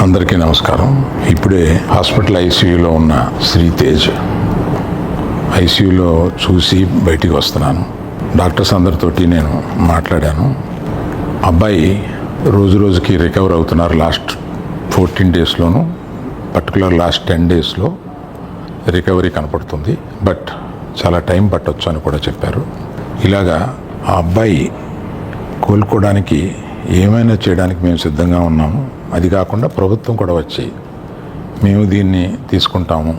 అందరికీ నమస్కారం. ఇప్పుడే హాస్పిటల్ ఐసీయూలో ఉన్న శ్రీతేజ్ ఐసీయూలో చూసి బయటికి వస్తున్నాను. డాక్టర్స్ అందరితోటి నేను మాట్లాడాను. అబ్బాయి రోజు రోజుకి రికవర్ అవుతున్నారు. లాస్ట్ 14 డేస్లోను, పర్టికులర్ లాస్ట్ 10 డేస్లో రికవరీ కనపడుతుంది. బట్ చాలా టైం పట్టొచ్చు అని కూడా చెప్పారు. ఇలాగా ఆ అబ్బాయి కోలుకోవడానికి ఏమైనా చేయడానికి మేము సిద్ధంగా ఉన్నాము. అది కాకుండా ప్రభుత్వం కూడా వచ్చి మేము దీన్ని తీసుకుంటాము,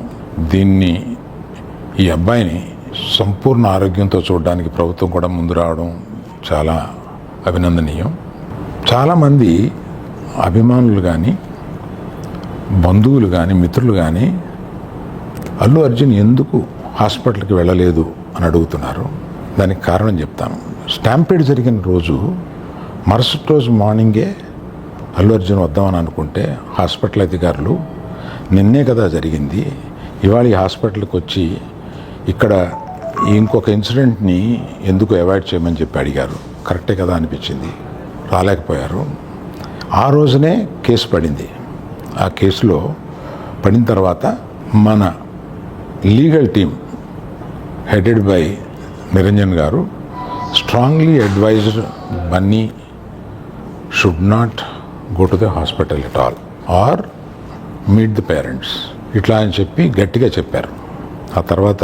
ఈ అబ్బాయిని సంపూర్ణ ఆరోగ్యంతో చూడడానికి ప్రభుత్వం కూడా ముందు రావడం చాలా అభినందనీయం. చాలామంది అభిమానులు కానీ, బంధువులు కానీ, మిత్రులు కానీ అల్లు అర్జున్ ఎందుకు హాస్పిటల్కి వెళ్ళలేదు అని అడుగుతున్నారు. దానికి కారణం చెప్తాను. స్టాంపేడ్ జరిగిన రోజు మరుసటి రోజు మార్నింగే అల్లు అర్జున్ వద్దామని అనుకుంటే హాస్పిటల్ అధికారులు నిన్నే కదా జరిగింది, ఇవాళ ఈ హాస్పిటల్కి వచ్చి ఇక్కడ ఇంకొక ఇన్సిడెంట్ని ఎందుకు అవాయిడ్ చేయమని చెప్పి అడిగారు. కరెక్టే కదా అనిపించింది. రాలేకపోయారు. ఆ రోజునే కేసు పడింది. ఆ కేసులో పడిన తర్వాత మన legal team headed by Niranjan గారు strongly advised Bunny should not go to the hospital at all or meet the parents ఇట్లా అని చెప్పి గట్టిగా చెప్పారు. ఆ తర్వాత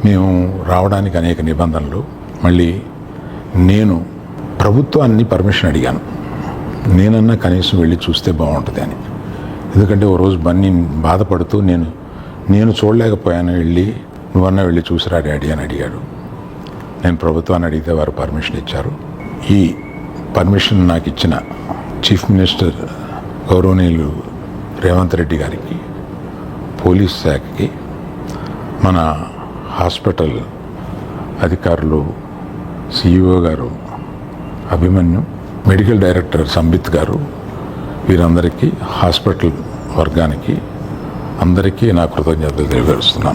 మేము రావడానికి అనేక నిబంధనలు, మళ్ళీ నేను ప్రభుత్వాన్ని పర్మిషన్ అడిగాను. నేనన్నా కనీసం వెళ్ళి చూస్తే బాగుంటుంది అని. ఎందుకంటే ఓ రోజు బన్నీ బాధపడుతూ నేను చూడలేకపోయాను, నువ్వన్నా వెళ్ళి చూసిరా డాడీ అని అడిగాడు. నేను ప్రభుత్వాన్ని అడిగితే వారు పర్మిషన్ ఇచ్చారు. ఈ పర్మిషన్ నాకు ఇచ్చిన చీఫ్ మినిస్టర్ గౌరవనీయులు రేవంత్ రెడ్డి గారికి, పోలీస్ శాఖకి, మన హాస్పిటల్ అధికారులు, సిఇఓ గారు అభిమన్యు, మెడికల్ డైరెక్టర్ సంబిత్ గారు, వీరందరికీ, హాస్పిటల్ వర్గానికి అందరికీ నా కృతజ్ఞతలు తెలియజేస్తున్నాను.